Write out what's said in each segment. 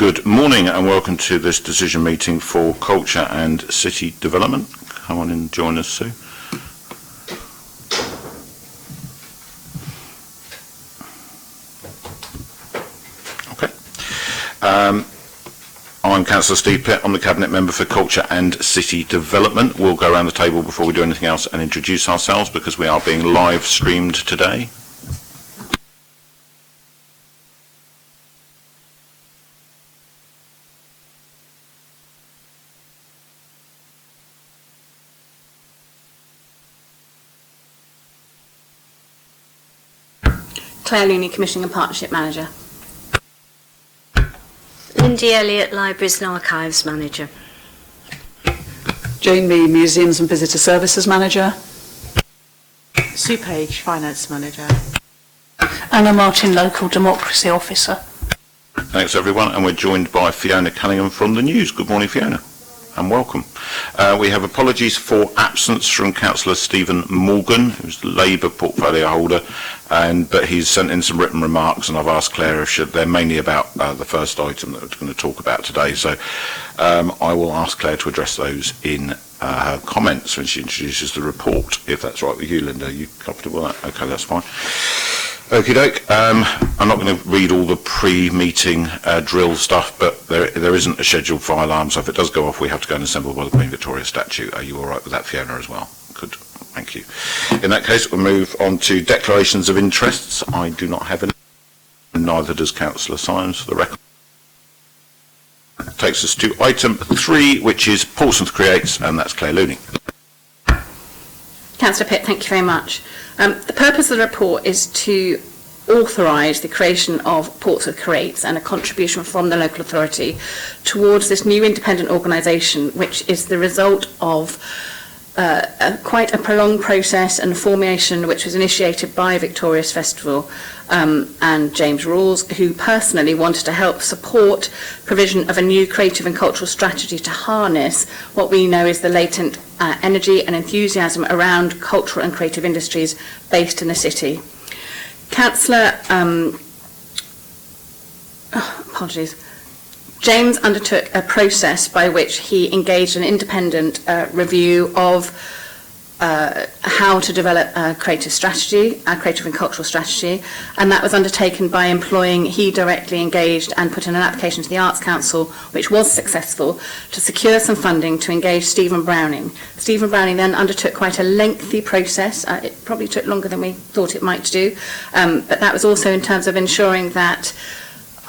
Good morning and welcome to this decision meeting for Culture and City Development. Come on and join us, Sue. Okay. I'm Councillor Steve Pitt. I'm the Cabinet Member for Culture and City Development. We'll go around the table before we do anything else and introduce ourselves because we are being live streamed today. Claire Looney, Commissioning and Partnership Manager. Lindy Elliott, Libraries and Archives Manager. Jane Mee, Museums and Visitor Services Manager. Sue Page, Finance Manager. Anna Martin, Local Democracy Officer. Thanks everyone, and we're joined by Fiona Cunningham from the News. Good morning, Fiona, and welcome. We have apologies for absence from Councillor Stephen Morgan, who's the Labour portfolio holder, but he's sent in some written remarks, and I've asked Claire if they're mainly about the first item that we're going to talk about today. So I will ask Claire to address those in her comments when she introduces the report, if that's right with you, Linda. Are you comfortable with that? Okay, that's fine. Okie doke. I'm not going to read all the pre-meeting drill stuff, but there isn't a scheduled fire alarm, so if it does go off, we have to go and assemble by the Queen Victoria statue. Are you all right with that, Fiona, as well? Good. Thank you. In that case, we'll move on to declarations of interests. I do not have any, neither does Councillor Symes, for the record. Takes us to item 3, which is Portsmouth Creates, and that's Claire Looney. Councillor Pitt, thank you very much. The purpose of the report is to authorise the creation of Portsmouth Creates and a contribution from the local authority towards this new independent organisation, which is the result of quite a prolonged process and formation which was initiated by Victoria's Festival and James Rawls, who personally wanted to help support provision of a new creative and cultural strategy to harness what we know is the latent energy and enthusiasm around cultural and creative industries based in the city. Councillor, James undertook a process by which he engaged an independent review of how to develop a creative strategy, a creative and cultural strategy, and that was undertaken by he directly engaged and put in an application to the Arts Council, which was successful, to secure some funding to engage Stephen Browning. Stephen Browning then undertook quite a lengthy process. It probably took longer than we thought it might do, but that was also in terms of ensuring that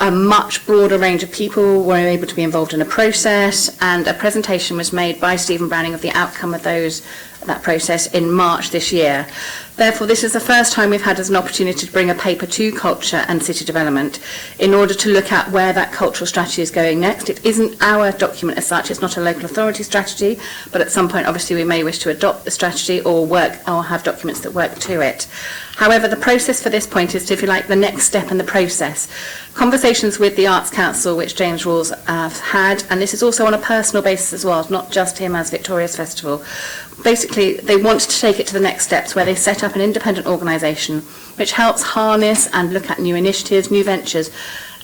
a much broader range of people were able to be involved in a process, and a presentation was made by Stephen Browning of the outcome of that process in March this year. Therefore, this is the first time we've had as an opportunity to bring a paper to Culture and City Development in order to look at where that cultural strategy is going next. It isn't our document as such, it's not a local authority strategy, but at some point obviously we may wish to adopt the strategy or have documents that work to it. However, the process for this point is, if you like, the next step in the process. Conversations with the Arts Council, which James Rawls had, and this is also on a personal basis as well, not just him as Victoria's Festival. Basically, they want to take it to the next steps where they set up an independent organisation which helps harness and look at new initiatives, new ventures.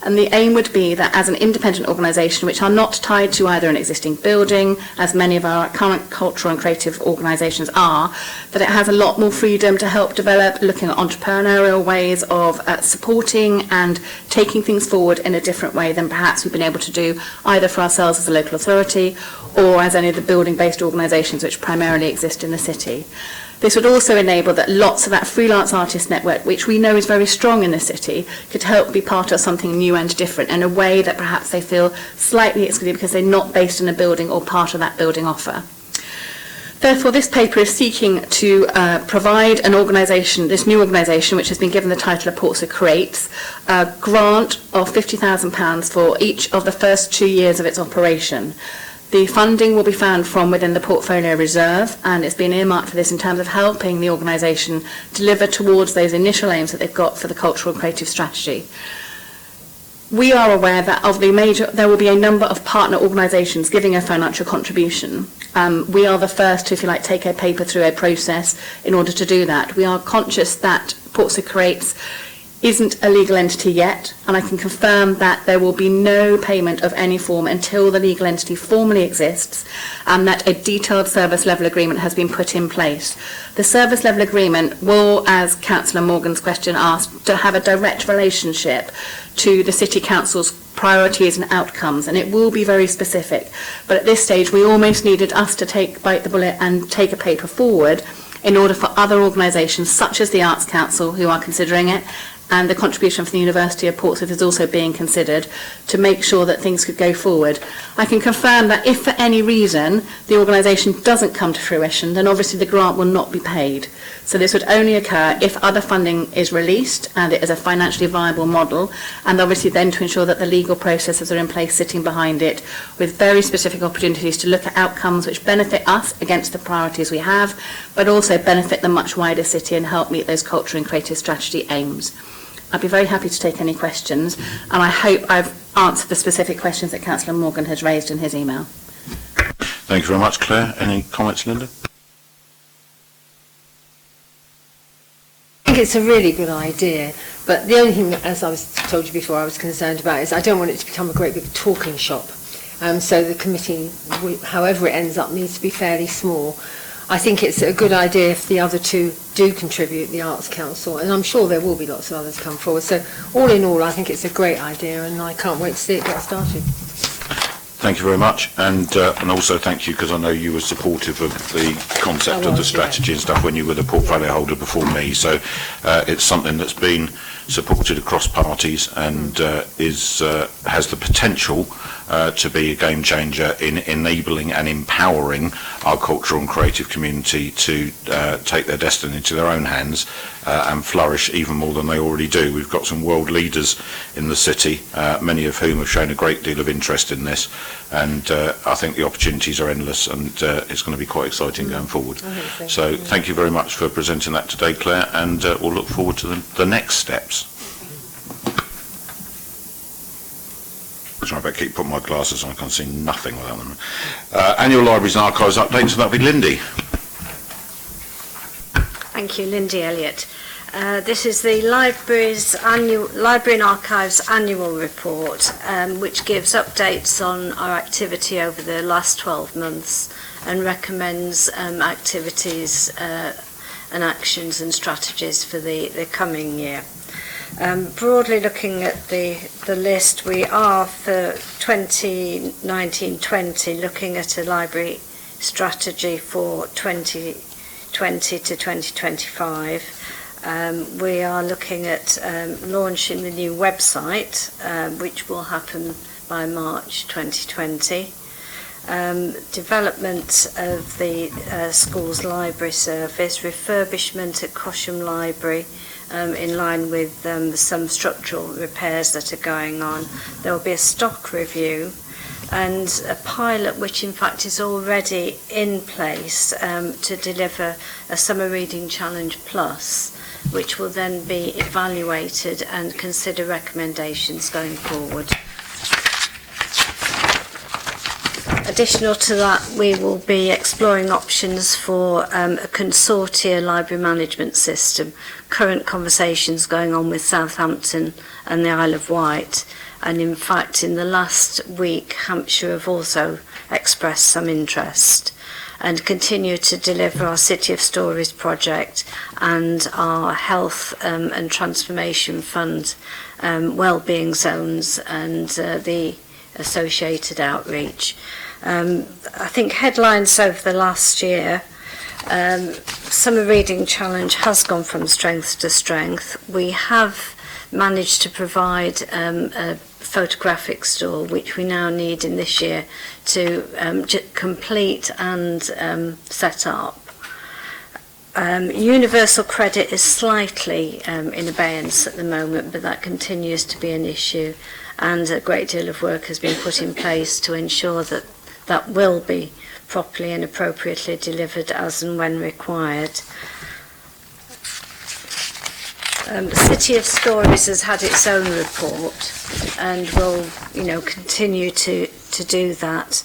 And the aim would be that as an independent organisation which are not tied to either an existing building, as many of our current cultural and creative organisations are, that it has a lot more freedom to help develop, looking at entrepreneurial ways of supporting and taking things forward in a different way than perhaps we've been able to do either for ourselves as a local authority or as any of the building-based organisations which primarily exist in the city. This would also enable that lots of that freelance artist network, which we know is very strong in the city, could help be part of something new and different in a way that perhaps they feel slightly excluded because they're not based in a building or part of that building offer. Therefore, this paper is seeking to provide an organisation, this new organisation, which has been given the title of Portsmouth Creates, a grant of £50,000 for each of the first 2 years of its operation. The funding will be found from within the portfolio reserve, and it's been earmarked for this in terms of helping the organisation deliver towards those initial aims that they've got for the cultural and creative strategy. We are aware that there will be a number of partner organisations giving a financial contribution. We are the first to, if you like, take a paper through a process in order to do that. We are conscious that Portsmouth Creates isn't a legal entity yet, and I can confirm that there will be no payment of any form until the legal entity formally exists and that a detailed service level agreement has been put in place. The service level agreement will, as Councillor Morgan's question asked, to have a direct relationship to the City Council's priorities and outcomes, and it will be very specific. But at this stage, we almost needed us to bite the bullet and take a paper forward in order for other organisations, such as the Arts Council, who are considering it, and the contribution from the University of Portsmouth is also being considered, to make sure that things could go forward. I can confirm that if for any reason the organisation doesn't come to fruition, then obviously the grant will not be paid. So this would only occur if other funding is released and it is a financially viable model, and obviously then to ensure that the legal processes are in place sitting behind it, with very specific opportunities to look at outcomes which benefit us against the priorities we have, but also benefit the much wider city and help meet those cultural and creative strategy aims. I'd be very happy to take any questions, and I hope I've answered the specific questions that Councillor Morgan has raised in his email. Thank you very much, Claire. Any comments, Linda? I think it's a really good idea, but the only thing, as I was told you before, I was concerned about is I don't want it to become a great big talking shop. So the committee, however it ends up, needs to be fairly small. I think it's a good idea if the other two do contribute, the Arts Council, and I'm sure there will be lots of others come forward. So all in all, I think it's a great idea, and I can't wait to see it get started. Thank you very much, and also thank you, because I know you were supportive of the concept of the strategy and stuff when you were the portfolio holder before me. So it's something that's been supported across parties and has the potential to be a game changer in enabling and empowering our cultural and creative community to take their destiny into their own hands and flourish even more than they already do. We've got some world leaders in the city, many of whom have shown a great deal of interest in this, and I think the opportunities are endless, and it's going to be quite exciting going forward. So thank you very much for presenting that today, Claire, and we'll look forward to the next steps. I better keep putting my glasses on, I can't see nothing without them. Annual Libraries and Archives updates, and that'll be Lindy. Thank you, Lindy Elliott. This is the Library and Archives annual report, which gives updates on our activity over the last 12 months and recommends activities and actions and strategies for the coming year. Broadly looking at the list, we are for 2019-20 looking at a library strategy for 2020 to 2025. We are looking at launching the new website, which will happen by March 2020. Development of the school's library service, refurbishment at Cosham Library, in line with some structural repairs that are going on. There will be a stock review and a pilot which in fact is already in place to deliver a Summer Reading Challenge Plus, which will then be evaluated and consider recommendations going forward. Additional to that, we will be exploring options for a consortia library management system. Current conversations going on with Southampton and the Isle of Wight, and in fact in the last week Hampshire have also expressed some interest, and continue to deliver our City of Stories project and our Health and Transformation Fund wellbeing zones and the associated outreach. I think headlines over the last year, Summer Reading Challenge has gone from strength to strength. We have managed to provide a photographic store, which we now need in this year to complete and set up. Universal credit is slightly in abeyance at the moment, but that continues to be an issue, and a great deal of work has been put in place to ensure that that will be properly and appropriately delivered as and when required. The City of Stories has had its own report and will, continue to do that.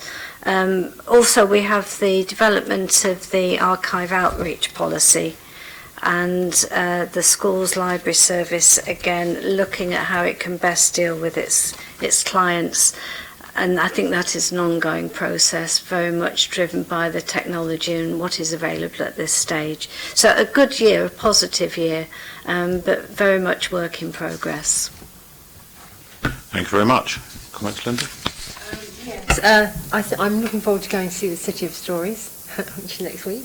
Also, we have the development of the archive outreach policy, and the school's library service, again, looking at how it can best deal with its clients. And I think that is an ongoing process, very much driven by the technology and what is available at this stage. So a good year, a positive year, but very much work in progress. Thank you very much. Comments, Linda? Yes, I'm looking forward to going to see the City of Stories, which is next week.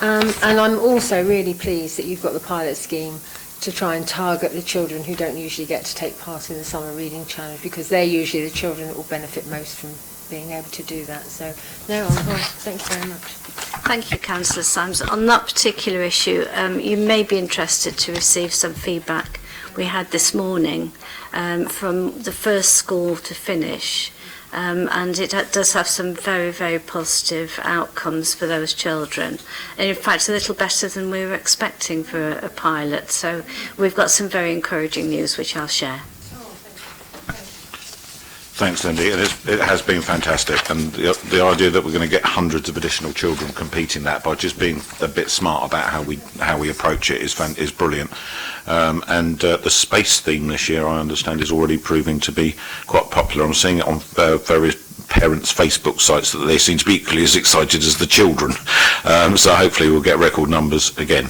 And I'm also really pleased that you've got the pilot scheme to try and target the children who don't usually get to take part in the summer reading challenge, because they're usually the children that will benefit most from being able to do that. So, no, thank you very much. Thank you, Councillor Symes. On that particular issue, you may be interested to receive some feedback we had this morning from the first school to finish. And it does have some very, very positive outcomes for those children. And in fact, a little better than we were expecting for a pilot. So we've got some very encouraging news, which I'll share. Thanks, Lindy. It has been fantastic, and the idea that we're going to get hundreds of additional children competing that by just being a bit smart about how we approach it is brilliant. And the space theme this year, I understand, is already proving to be quite popular. I'm seeing it on various parents' Facebook sites that they seem to be equally as excited as the children. So hopefully we'll get record numbers again.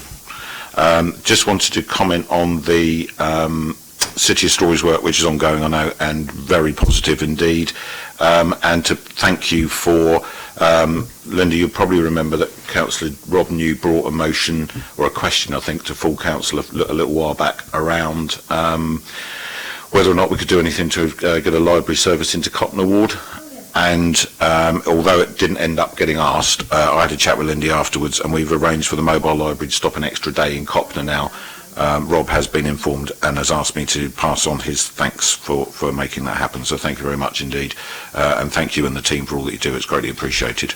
Just wanted to comment on the City of Stories work, which is ongoing, I know, and very positive indeed. And to thank you for, Linda, you'll probably remember that Councillor Rob New brought a motion, or a question, I think, to full council a little while back around whether or not we could do anything to get a library service into Cotton Ward. And although it didn't end up getting asked, I had a chat with Lindy afterwards, and we've arranged for the mobile library to stop an extra day in Copner now. Rob has been informed and has asked me to pass on his thanks for making that happen. So thank you very much indeed. And thank you and the team for all that you do. It's greatly appreciated.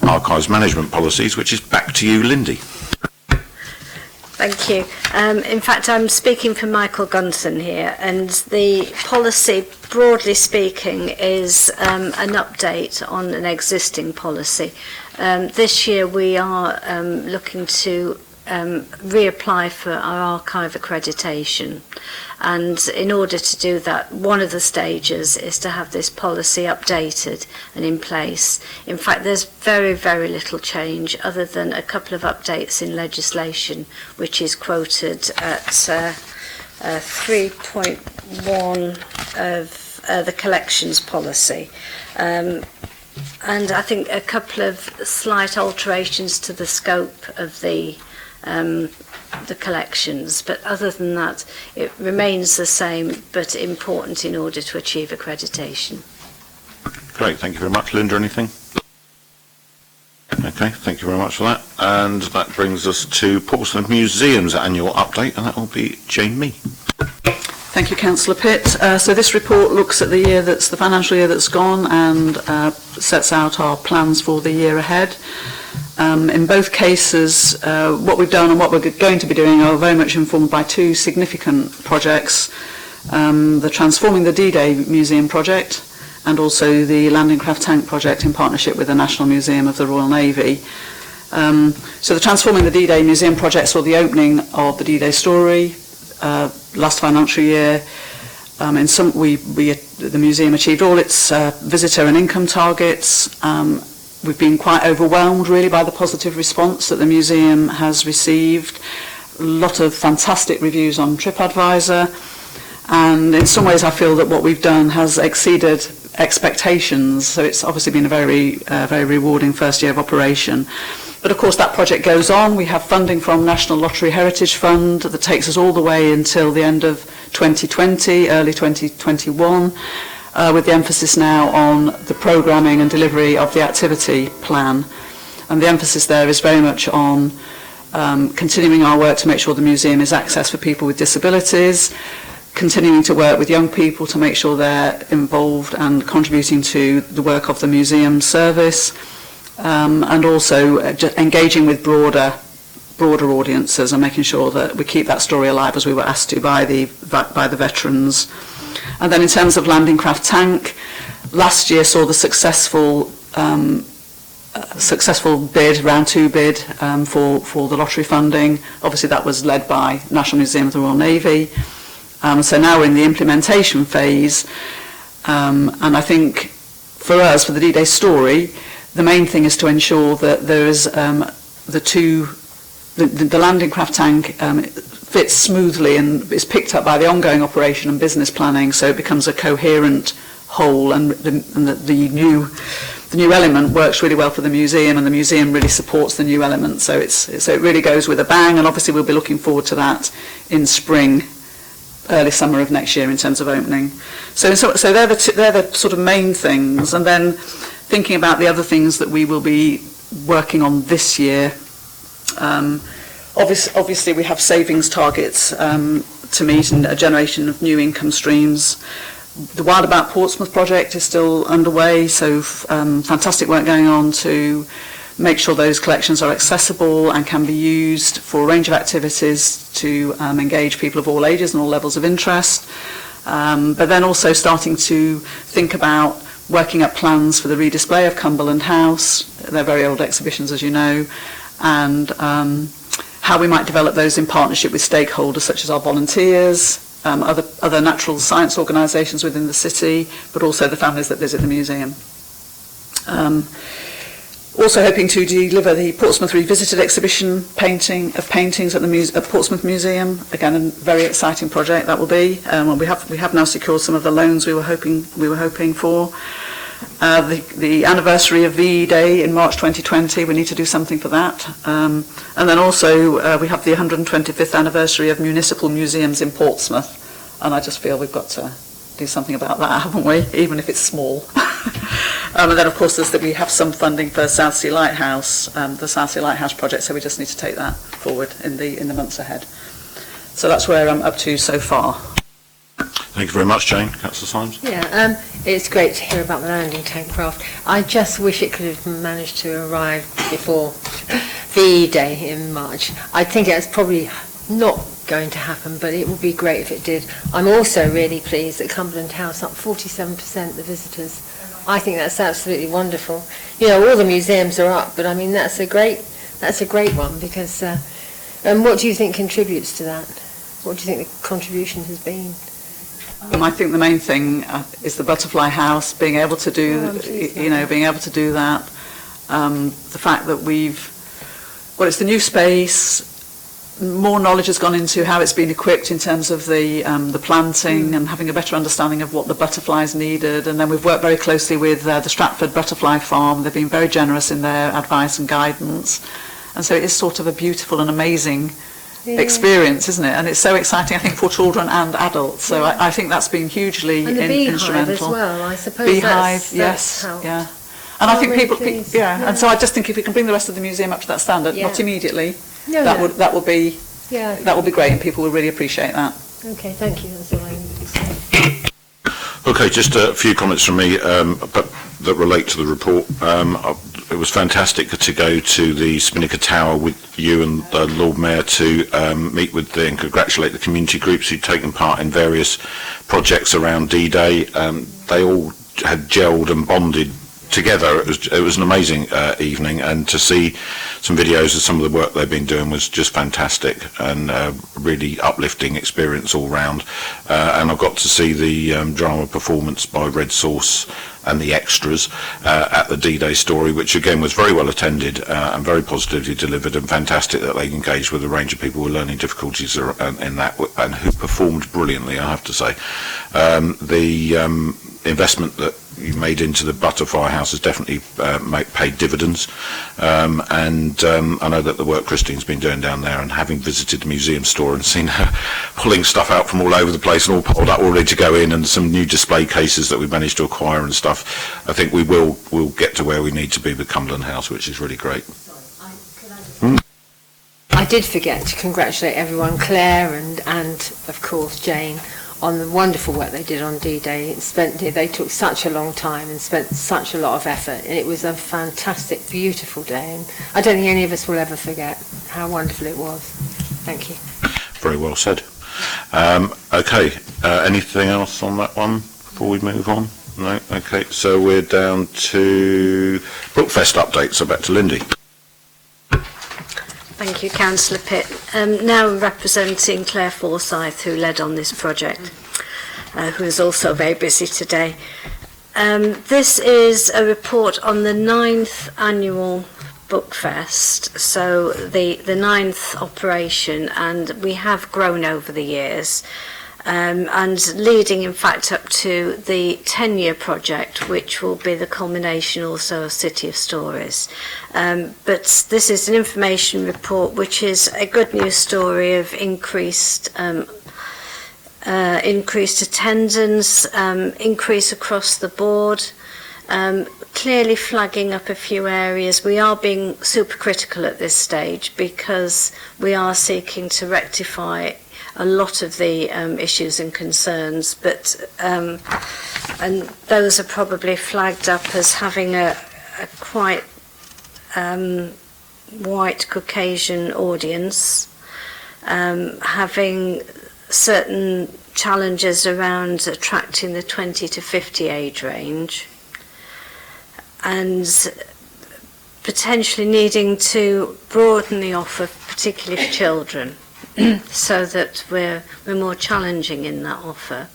Archives management policies, which is back to you, Lindy. Thank you. In fact, I'm speaking for Michael Gunson here, and the policy, broadly speaking, is an update on an existing policy. This year we are looking to reapply for our archive accreditation, and in order to do that, one of the stages is to have this policy updated and in place. In fact, there's very, very little change other than a couple of updates in legislation, which is quoted at 3.1 of the collections policy. And I think a couple of slight alterations to the scope of the collections, but other than that it remains the same, but important in order to achieve accreditation. Great, thank you very much. Linda, anything? Okay, thank you very much for that. And that brings us to Portsmouth Museum's annual update, and that will be Jane Mee. Thank you, Councillor Pitt. So this report looks at the financial year that's gone, and sets out our plans for the year ahead. In both cases, what we've done and what we're going to be doing are very much informed by two significant projects, the Transforming the D-Day Museum project and also the Landing Craft Tank project in partnership with the National Museum of the Royal Navy. So the Transforming the D-Day Museum project saw the opening of the D-Day story last financial year. The museum achieved all its visitor and income targets. We've been quite overwhelmed really by the positive response that the museum has received. A lot of fantastic reviews on TripAdvisor, and in some ways I feel that what we've done has exceeded expectations, so it's obviously been a very rewarding first year of operation. But of course that project goes on. We have funding from National Lottery Heritage Fund that takes us all the way until the end of 2020, early 2021. With the emphasis now on the programming and delivery of the activity plan. And the emphasis there is very much on continuing our work to make sure the museum is access for people with disabilities, continuing to work with young people to make sure they're involved and contributing to the work of the museum service, and also engaging with broader audiences and making sure that we keep that story alive as we were asked to by the veterans. And then in terms of Landing Craft Tank, last year saw the successful bid, round 2 bid for the lottery funding. Obviously that was led by National Museum of the Royal Navy. So now we're in the implementation phase, and I think for us, for the D-Day story, the main thing is to ensure that there is the landing craft tank fits smoothly and is picked up by the ongoing operation and business planning, so it becomes a coherent whole, and the new element works really well for the museum, and the museum really supports the new element, so it really goes with a bang, and obviously we'll be looking forward to that in spring, early summer of next year in terms of opening. So they're the sort of main things, and then thinking about the other things that we will be working on this year. Obviously we have savings targets to meet and a generation of new income streams. The Wild About Portsmouth project is still underway, so fantastic work going on to make sure those collections are accessible and can be used for a range of activities to engage people of all ages and all levels of interest. But then also starting to think about working up plans for the redisplay of Cumberland House. They're very old exhibitions, as you know, and how we might develop those in partnership with stakeholders such as our volunteers, other natural science organisations within the city, but also the families that visit the museum. Also hoping to deliver the Portsmouth Revisited exhibition paintings at the Portsmouth Museum. Again, a very exciting project that will be. We have now secured some of the loans we were hoping for. The anniversary of VE Day in March 2020, we need to do something for that. And then also we have the 125th anniversary of municipal museums in Portsmouth, and I just feel we've got to do something about that, haven't we? Even if it's small. And then of course we have some funding for Southsea Lighthouse, the Southsea Lighthouse project, so we just need to take that forward in the months ahead. So that's where I'm up to so far. Thank you very much, Jane. Councillor Symes. Yeah, it's great to hear about the landing tank craft. I just wish it could have managed to arrive before VE Day in March. I think it's probably not going to happen, but it would be great if it did. I'm also really pleased that Cumberland House up 47% the visitors. I think that's absolutely wonderful. You know, all the museums are up, but I mean that's a great one because. And what do you think contributes to that? What do you think the contribution has been? I think the main thing is the Butterfly House, being able to do, being able to do that. The fact that it's the new space. More knowledge has gone into how it's been equipped in terms of the planting and having a better understanding of what the butterflies needed. And then we've worked very closely with the Stratford Butterfly Farm. They've been very generous in their advice and guidance. And so it is sort of a beautiful and amazing experience, isn't it? And it's so exciting, I think, for children and adults. So I think that's been hugely and the beehive instrumental. As well, I suppose. Beehive, that's yes, yeah. And I think and so I just think if we can bring the rest of the museum up to that standard, not immediately, that would be great, and people will really appreciate that. Okay, thank you. That's all I need to say. Okay, just a few comments from me, but that relate to the report. It was fantastic to go to the Spinnaker Tower with you and the Lord Mayor to meet with and congratulate the community groups who'd taken part in various projects around D-Day. They all had gelled and bonded together. It was an amazing evening, and to see some videos of some of the work they've been doing was just fantastic and really uplifting experience all round. And I got to see the drama performance by Red Sauce and the extras at the D-Day story, which again was very well attended and very positively delivered, and fantastic that they engaged with a range of people with learning difficulties in that, and who performed brilliantly, I have to say. The investment that you made into the Butterfly House has definitely paid dividends, and I know that the work Christine's been doing down there, and having visited the museum store and seen her pulling stuff out from all over the place and all pulled up all ready to go in, and some new display cases that we managed to acquire and stuff, I think we'll get to where we need to be with Cumberland House, which is really great. I did forget to congratulate everyone, Claire and of course Jane, on the wonderful work they did on D-Day. They took such a long time and spent such a lot of effort, and it was a fantastic, beautiful day, and I don't think any of us will ever forget how wonderful it was. Thank you. Very well said. Okay, anything else on that one before we move on? No? Okay, so we're down to Brookfest update, so back to Lindy. Thank you, Councillor Pitt. Now representing Claire Forsyth, who led on this project, who is also very busy today. This is a report on the 9th annual Bookfest, so the 9th operation, and we have grown over the years, and leading in fact up to the 10-year project, which will be the culmination also of City of Stories. But this is an information report which is a good news story of increased attendance, increase across the board, clearly flagging up a few areas. We are being super critical at this stage because we are seeking to rectify a lot of the issues and concerns, but and those are probably flagged up as having a quite white Caucasian audience, having certain challenges around attracting the 20 to 50 age range, and potentially needing to broaden the offer, particularly for children, so that we're more challenging in that offer,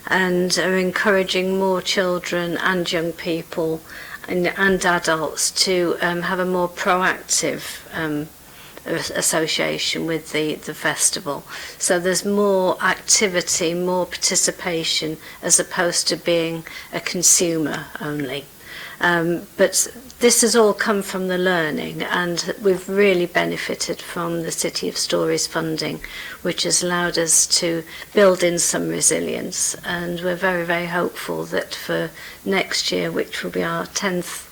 and are encouraging more children and young people and adults to have a more proactive association with the festival. So there's more activity, more participation, as opposed to being a consumer only. But this has all come from the learning, and we've really benefited from the City of Stories funding, which has allowed us to build in some resilience, and we're very, very hopeful that for next year, which will be our 10th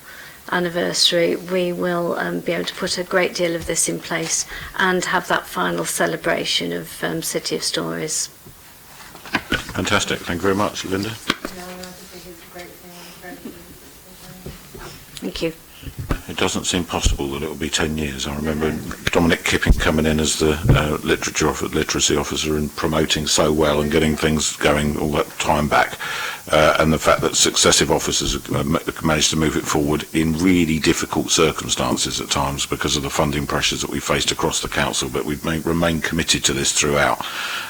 anniversary, we will be able to put a great deal of this in place and have that final celebration of City of Stories. Fantastic. Thank you very much, Linda. Thank you. It doesn't seem possible that it will be 10 years. I remember Dominic Kipping coming in as the literacy officer and promoting so well and getting things going all that time back. And the fact that successive officers have managed to move it forward in really difficult circumstances at times because of the funding pressures that we faced across the council, but we've remained committed to this throughout.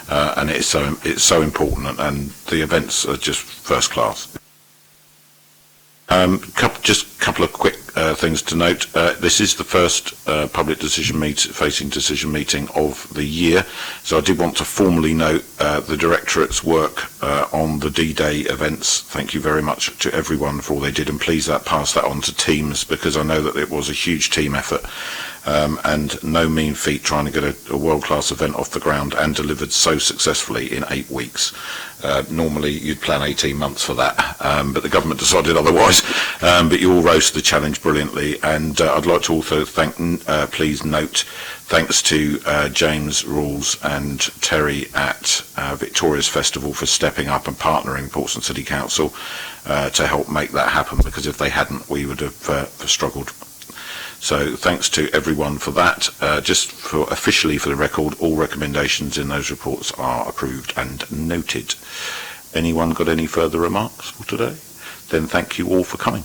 And it's so important, and the events are just first class. Just a couple of quick things to note. This is the first public decision meeting of the year, so I did want to formally note the Directorate's work on the D-Day events. Thank you very much to everyone for all they did, and please pass that on to teams, because I know that it was a huge team effort, and no mean feat trying to get a world-class event off the ground and delivered so successfully in 8 weeks. Normally you'd plan 18 months for that, but the government decided otherwise. But you all rose to the challenge brilliantly, and I'd like to also please note thanks to James Rawls and Terry at Victoria's Festival for stepping up and partnering Portsmouth City Council to help make that happen, because if they hadn't, we would have struggled. So thanks to everyone for that. Just officially for the record, all recommendations in those reports are approved and noted. Anyone got any further remarks for today? Then thank you all for coming.